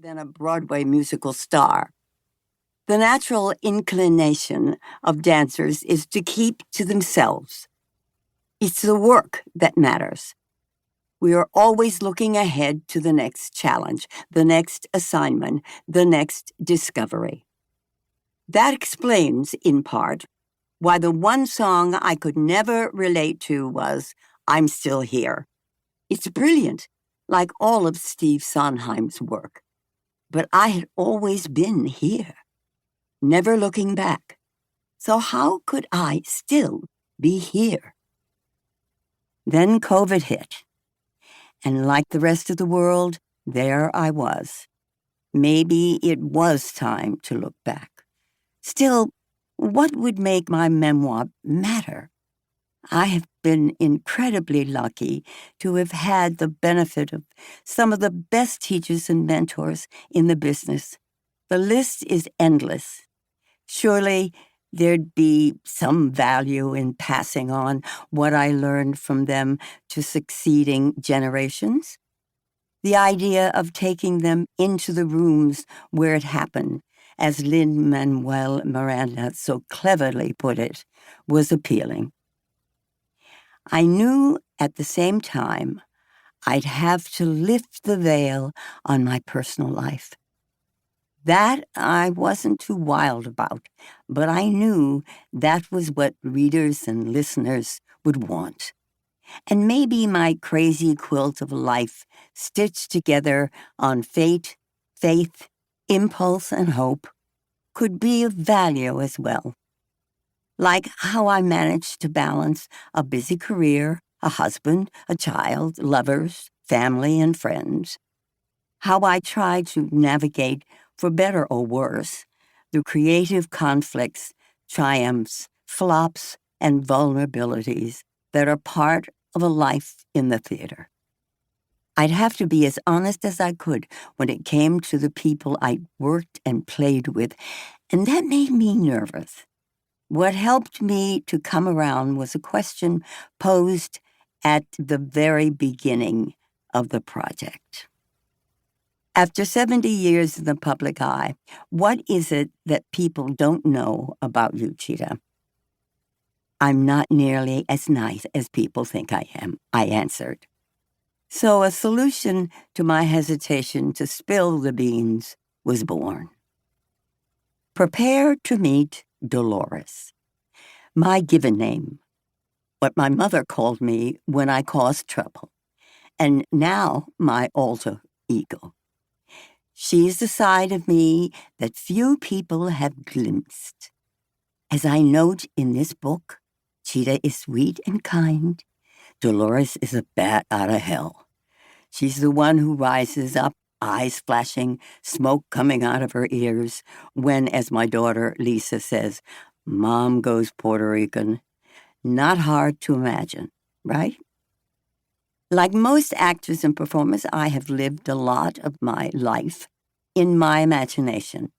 than a Broadway musical star. The natural inclination of dancers is to keep to themselves. It's the work that matters. We are always looking ahead to the next challenge, the next assignment, the next discovery. That explains, in part, why the one song I could never relate to was I'm Still Here. It's brilliant, like all of Steve Sondheim's work. But I had always been here, never looking back. So how could I still be here? Then COVID hit. And like the rest of the world, there I was. Maybe it was time to look back. Still, what would make my memoir matter? I have been incredibly lucky to have had the benefit of some of the best teachers and mentors in the business. The list is endless. Surely there'd be some value in passing on what I learned from them to succeeding generations. The idea of taking them into the rooms where it happened, as Lin-Manuel Miranda so cleverly put it, was appealing. I knew at the same time I'd have to lift the veil on my personal life. That I wasn't too wild about, but I knew that was what readers and listeners would want. And maybe my crazy quilt of life stitched together on fate, faith, impulse, and hope could be of value as well. Like how I managed to balance a busy career, a husband, a child, lovers, family, and friends. How I tried to navigate, for better or worse, the creative conflicts, triumphs, flops, and vulnerabilities that are part of a life in the theater. I'd have to be as honest as I could when it came to the people I worked and played with, and that made me nervous. What helped me to come around was a question posed at the very beginning of the project. After 70 years in the public eye, what is it that people don't know about you, Chita? I'm not nearly as nice as people think I am, I answered. So a solution to my hesitation to spill the beans was born. Prepare to meet Dolores, my given name, what my mother called me when I caused trouble, and now my alter ego. She's the side of me that few people have glimpsed. As I note in this book, Chita is sweet and kind. Dolores is a bat out of hell. She's the one who rises up, eyes flashing, smoke coming out of her ears, when, as my daughter Lisa says, Mom goes Puerto Rican. Not hard to imagine, right? Like most actors and performers, I have lived a lot of my life in my imagination.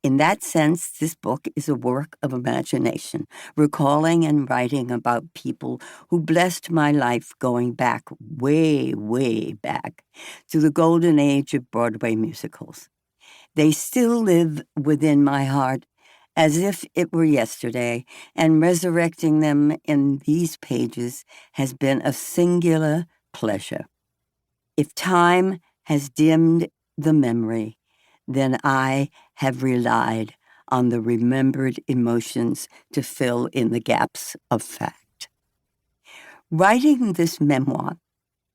In that sense, this book is a work of imagination, recalling and writing about people who blessed my life going back, way, way back, to the golden age of Broadway musicals. They still live within my heart as if it were yesterday, and resurrecting them in these pages has been a singular pleasure. If time has dimmed the memory, then I have relied on the remembered emotions to fill in the gaps of fact. Writing this memoir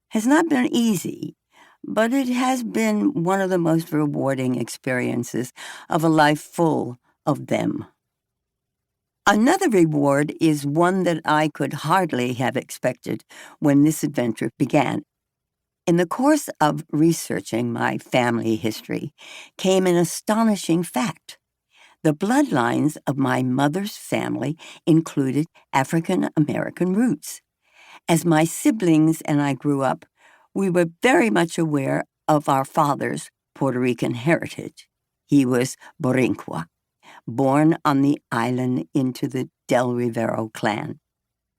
has not been easy, but it has been one of the most rewarding experiences of a life full of them. Another reward is one that I could hardly have expected when this adventure began. In the course of researching my family history came an astonishing fact. The bloodlines of my mother's family included African American roots. As my siblings and I grew up, we were very much aware of our father's Puerto Rican heritage. He was Boricua, born on the island into the Del Rivero clan.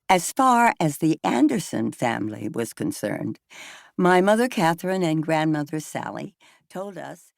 As far as the Anderson family was concerned, my mother Catherine and grandmother Sally told us